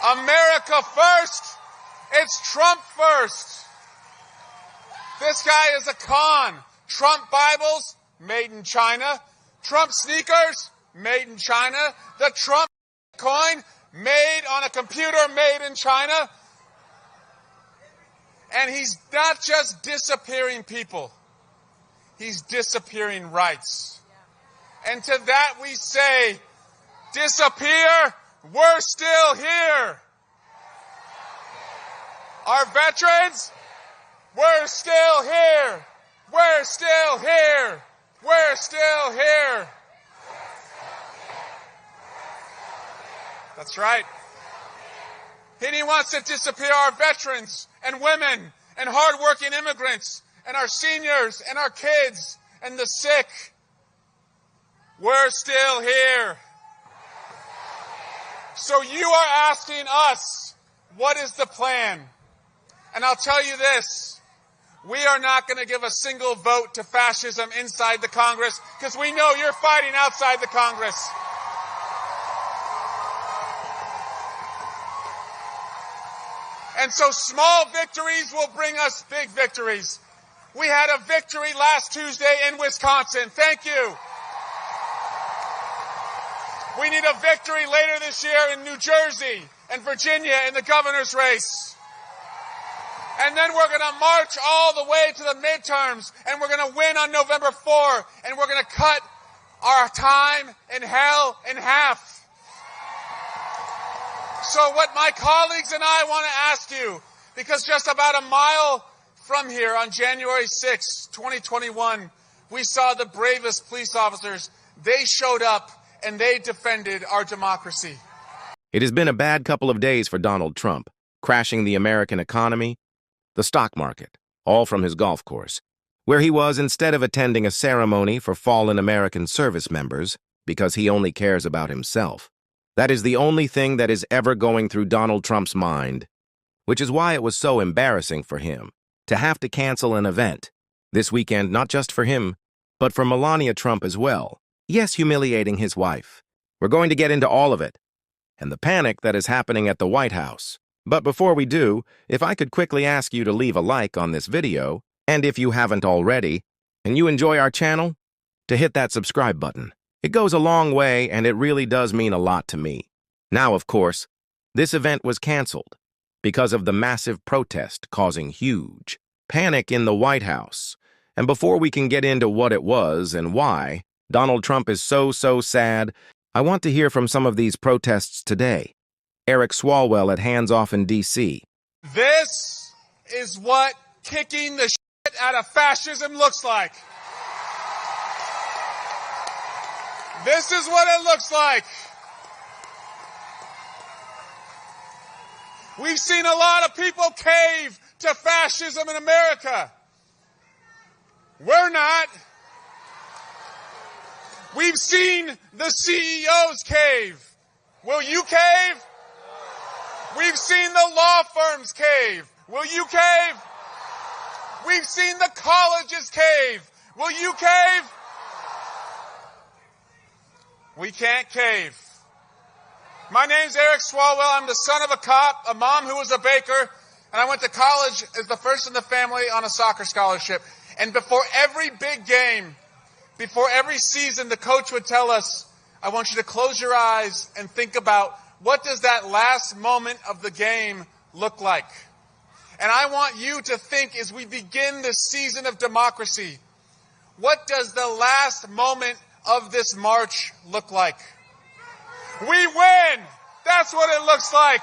America first. It's Trump first. This guy is a con. Trump Bibles, made in China. Trump sneakers, made in China. The Trump coin, made on a computer, made in China. And he's not just disappearing people. He's disappearing rights. And to that we say, disappear, we're still here. Our veterans, we're still here. We're still here. We're still here. That's right. And he wants to disappear our veterans and women and hardworking immigrants and our seniors and our kids and the sick. We're still here. So you are asking us, what is the plan? And I'll tell you this, we are not going to give a single vote to fascism inside the Congress because we know you're fighting outside the Congress. And so small victories will bring us big victories. We had a victory last Tuesday in Wisconsin. Thank you. We need a victory later this year in New Jersey and Virginia in the governor's race. And then we're going to march all the way to the midterms, and we're going to win on November 4, and we're going to cut our time in hell in half. So what my colleagues and I want to ask you, because just about a mile from here on January 6, 2021, we saw the bravest police officers. They showed up and they defended our democracy. It has been a bad couple of days for Donald Trump, crashing the American economy, the stock market, all from his golf course, where he was instead of attending a ceremony for fallen American service members because he only cares about himself. That is the only thing that is ever going through Donald Trump's mind, which is why it was so embarrassing for him to have to cancel an event this weekend, not just for him, but for Melania Trump as well. Yes, humiliating his wife. We're going to get into all of it, and the panic that is happening at the White House. But before we do, if I could quickly ask you to leave a like on this video, and if you haven't already, and you enjoy our channel, to hit that subscribe button. It goes a long way, and it really does mean a lot to me. Now, of course, this event was canceled because of the massive protest causing huge panic in the White House. And before we can get into what it was and why Donald Trump is so sad, I want to hear from some of these protests today. Eric Swalwell at Hands Off in D.C. This is what kicking the shit out of fascism looks like. This is what it looks like. We've seen a lot of people cave to fascism in America. We're not. We've seen the CEOs cave. Will you cave? We've seen the law firms cave. Will you cave? We've seen the colleges cave. Will you cave? We can't cave. My name's Eric Swalwell. I'm the son of a cop, a mom who was a baker, and I went to college as the first in the family on a soccer scholarship. And before every big game, before every season, the coach would tell us, I want you to close your eyes and think about what does that last moment of the game look like? And I want you to think as we begin this season of democracy, what does the last moment of this march look like? We win! That's what it looks like.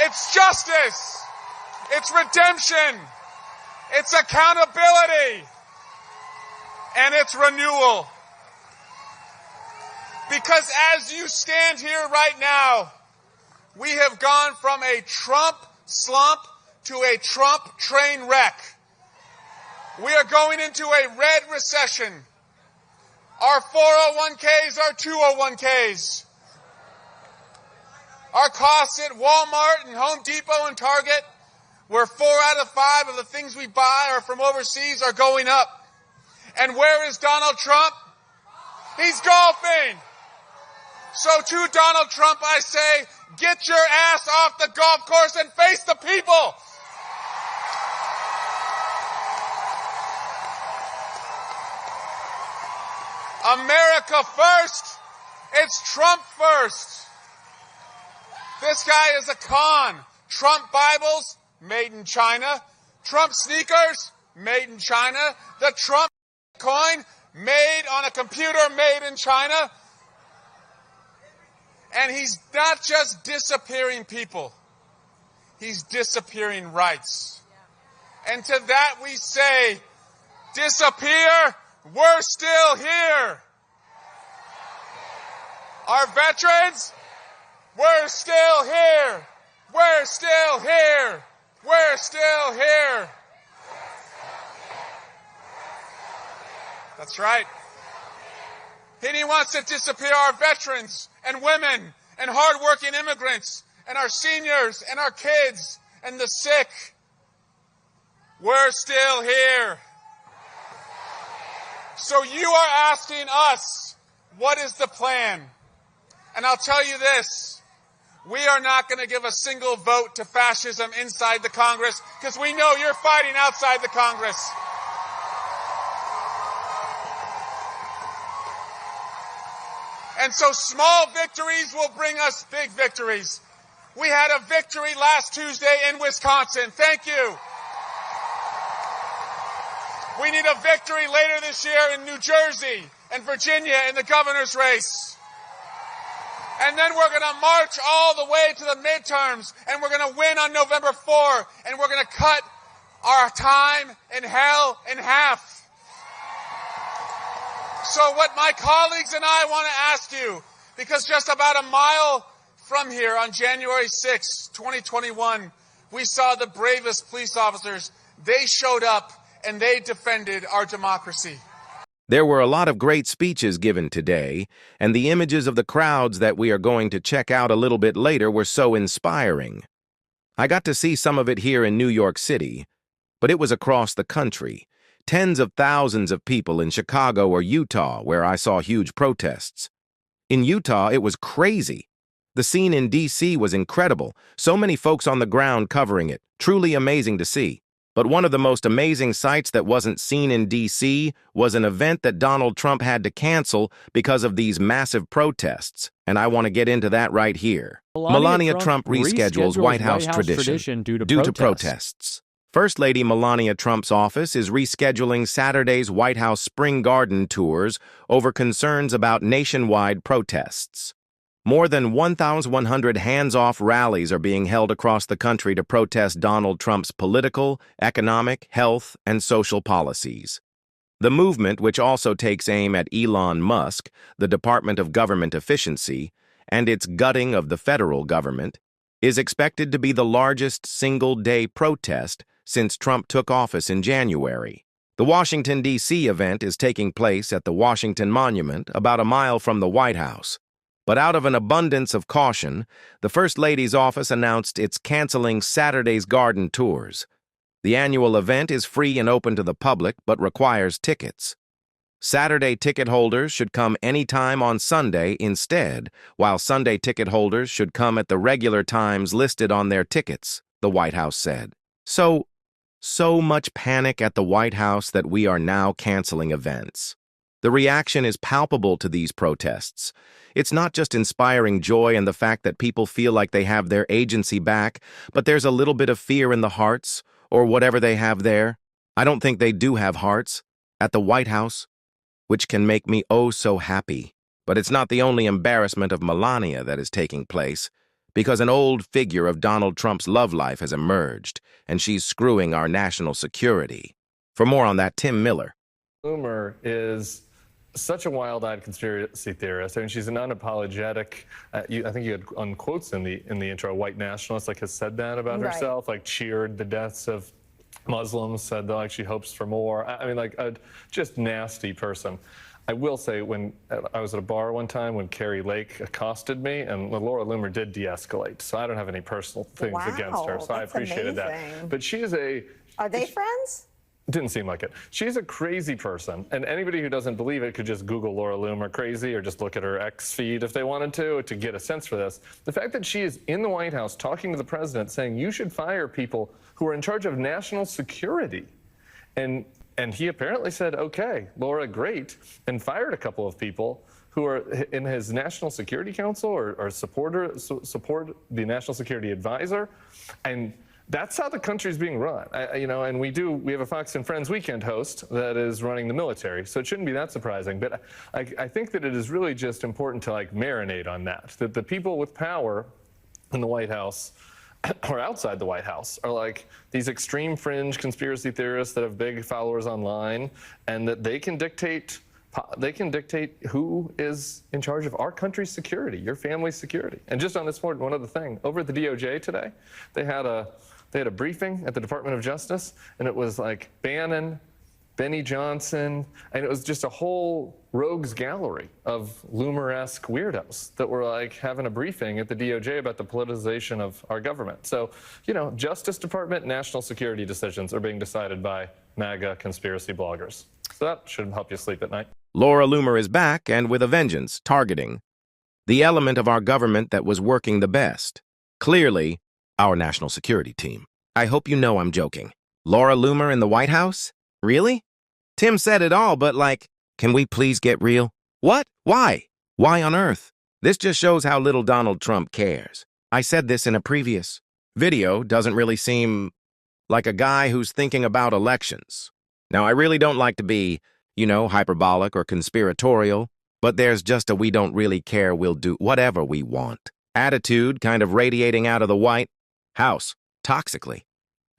It's justice. It's redemption. It's accountability. And it's renewal. Because as you stand here right now, we have gone from a Trump slump to a Trump train wreck. We are going into a red recession. Our 401ks are 201ks. Our costs at Walmart and Home Depot and Target, where 4 out of 5 of the things we buy are from overseas, are going up. And where is Donald Trump? He's golfing. So to Donald Trump, I say, get your ass off the golf course and face the people. America first. It's Trump first. This guy is a con. Trump Bibles, made in China. Trump sneakers, made in China. The Trump coin, made on a computer, made in China. And he's not just disappearing people. He's disappearing rights. And to that we say, disappear, we're still here. Our veterans, we're still here. We're still here. We're still here. That's right. And he wants to disappear our veterans and women and hardworking immigrants and our seniors and our kids and the sick. We're still here. So you are asking us, what is the plan? And I'll tell you this, we are not going to give a single vote to fascism inside the Congress because we know you're fighting outside the Congress. And so small victories will bring us big victories. We had a victory last Tuesday in Wisconsin. Thank you. We need a victory later this year in New Jersey and Virginia in the governor's race. And then we're going to march all the way to the midterms, and we're going to win on November 4, and we're going to cut our time in hell in half. So what my colleagues and I want to ask you, because just about a mile from here on January 6, 2021, we saw the bravest police officers. They showed up and they defended our democracy. There were a lot of great speeches given today, and the images of the crowds that we are going to check out a little bit later were so inspiring. I got to see some of it here in New York City, but it was across the country. Tens of thousands of people in Chicago or Utah, where I saw huge protests. In Utah, it was crazy. The scene in D.C. was incredible. So many folks on the ground covering it. Truly amazing to see. But one of the most amazing sights that wasn't seen in D.C. was an event that Donald Trump had to cancel because of these massive protests. And I want to get into that right here. Melania Trump reschedules White House tradition due to protests. First Lady Melania Trump's office is rescheduling Saturday's White House Spring Garden tours over concerns about nationwide protests. More than 1,100 hands-off rallies are being held across the country to protest Donald Trump's political, economic, health, and social policies. The movement, which also takes aim at Elon Musk, the Department of Government Efficiency, and its gutting of the federal government, is expected to be the largest single-day protest since Trump took office in January. The Washington, D.C. event is taking place at the Washington Monument, about a mile from the White House. But out of an abundance of caution, the First Lady's office announced it's canceling Saturday's garden tours. The annual event is free and open to the public, but requires tickets. Saturday ticket holders should come anytime on Sunday instead, while Sunday ticket holders should come at the regular times listed on their tickets, the White House said. So much panic at the White House that we are now canceling events. The reaction is palpable to these protests. It's not just inspiring joy and the fact that people feel like they have their agency back, but there's a little bit of fear in the hearts, or whatever they have there. I don't think they do have hearts at the White House, which can make me oh so happy. But it's not the only embarrassment of Melania that is taking place, because an old figure of Donald Trump's love life has emerged, and she's screwing our national security. For more on that, Tim Miller. Loomer is such a wild-eyed conspiracy theorist. I mean, she's an unapologetic. I think you had quotes in the intro. White nationalist, like, has said that about herself, like cheered the deaths of Muslims, said that like she hopes for more. I mean, like a just nasty person. I will say, when I was at a bar one time when Carrie Lake accosted me, and Laura Loomer did de-escalate, so I don't have any personal things against her. So I appreciated that. But she is a. Are they friends? Didn't seem like it. She's a crazy person, and anybody who doesn't believe it could just Google Laura Loomer crazy or just look at her X feed if they wanted to get a sense for this. The fact that she is in the White House talking to the president saying you should fire people who are in charge of national security. And he apparently said, okay, Laura, great, and fired a couple of people who are in his National Security Council or support the National Security Advisor. And that's how the country's being run, and we have a Fox and Friends weekend host that is running the military, so it shouldn't be that surprising. But I think that it is really just important to marinate on that the people with power in the White House or outside the White House are these extreme fringe conspiracy theorists that have big followers online, and that they can dictate who is in charge of our country's security, your family's security. And just on this point, one other thing, over at the DOJ today, they had a briefing at the Department of Justice, and it was Bannon, Benny Johnson, and it was just a whole rogues gallery of Loomer-esque weirdos that were having a briefing at the DOJ about the politicization of our government. So, Justice Department, national security decisions are being decided by MAGA conspiracy bloggers. So that should help you sleep at night. Laura Loomer is back, and with a vengeance, targeting the element of our government that was working the best. Clearly, our national security team. I hope you know I'm joking. Laura Loomer in the White House? Really? Tim said it all, but can we please get real? What? Why? Why on earth? This just shows how little Donald Trump cares. I said this in a previous video. Doesn't really seem like a guy who's thinking about elections. Now, I really don't like to be, hyperbolic or conspiratorial, but there's just a we don't really care, we'll do whatever we want attitude kind of radiating out of the White House, toxically.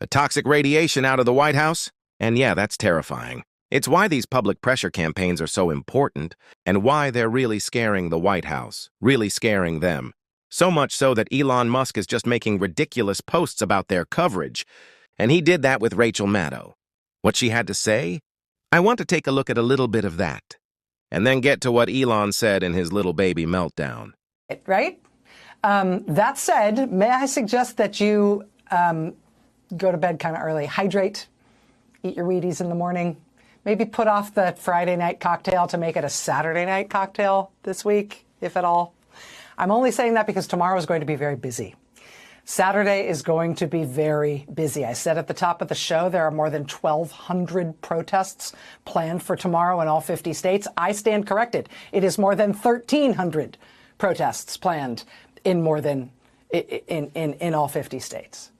A toxic radiation out of the White House? And yeah, that's terrifying. It's why these public pressure campaigns are so important, and why they're really scaring the White House, really scaring them. So much so that Elon Musk is just making ridiculous posts about their coverage, and he did that with Rachel Maddow. What she had to say? I want to take a look at a little bit of that, and then get to what Elon said in his little baby meltdown. Right? That said, may I suggest that you go to bed kind of early, hydrate, eat your Wheaties in the morning, maybe put off the Friday night cocktail to make it a Saturday night cocktail this week, if at all. I'm only saying that because tomorrow is going to be very busy. Saturday is going to be very busy. I said at the top of the show, there are more than 1,200 protests planned for tomorrow in all 50 states. I stand corrected. It is more than 1,300 protests planned in all 50 states.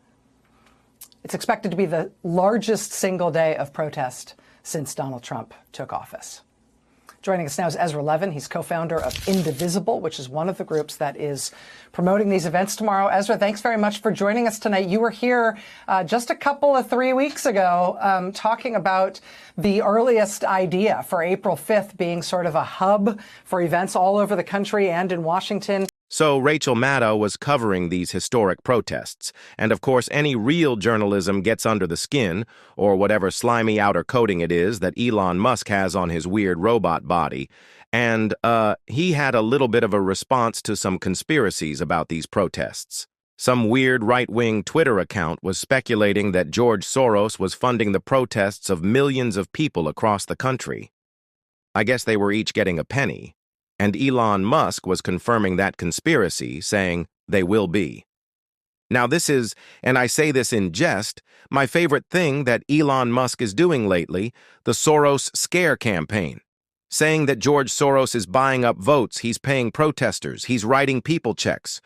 It's expected to be the largest single day of protest since Donald Trump took office. Joining us now is Ezra Levin. He's co-founder of Indivisible, which is one of the groups that is promoting these events tomorrow. Ezra, thanks very much for joining us tonight. You were here just a couple of 3 weeks ago talking about the earliest idea for April 5th being sort of a hub for events all over the country and in Washington. So Rachel Maddow was covering these historic protests, and of course any real journalism gets under the skin, or whatever slimy outer coating it is that Elon Musk has on his weird robot body, and he had a little bit of a response to some conspiracies about these protests. Some weird right-wing Twitter account was speculating that George Soros was funding the protests of millions of people across the country. I guess they were each getting a penny. And Elon Musk was confirming that conspiracy, saying they will be. Now this is, and I say this in jest, my favorite thing that Elon Musk is doing lately, the Soros scare campaign. Saying that George Soros is buying up votes, he's paying protesters, he's writing people checks,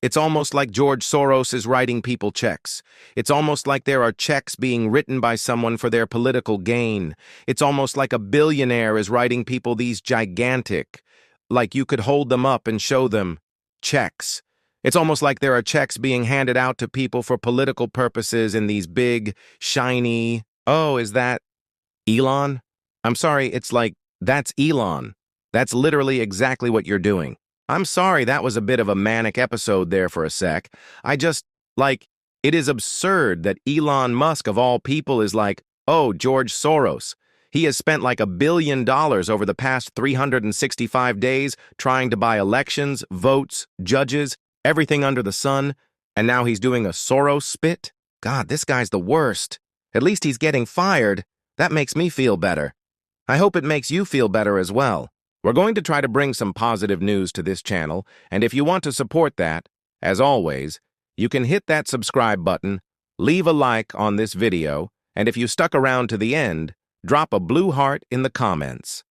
it's almost like George Soros is writing people checks. It's almost like there are checks being written by someone for their political gain. It's almost like a billionaire is writing people these gigantic, like you could hold them up and show them, checks. It's almost like there are checks being handed out to people for political purposes in these big, shiny, oh, is that Elon? I'm sorry, it's like, that's Elon. That's literally exactly what you're doing. I'm sorry, that was a bit of a manic episode there for a sec. It is absurd that Elon Musk, of all people, is like, oh, George Soros. He has spent like $1 billion over the past 365 days trying to buy elections, votes, judges, everything under the sun, and now he's doing a Soros spit? God, this guy's the worst. At least he's getting fired. That makes me feel better. I hope it makes you feel better as well. We're going to try to bring some positive news to this channel, and if you want to support that, as always, you can hit that subscribe button, leave a like on this video, and if you stuck around to the end, drop a blue heart in the comments.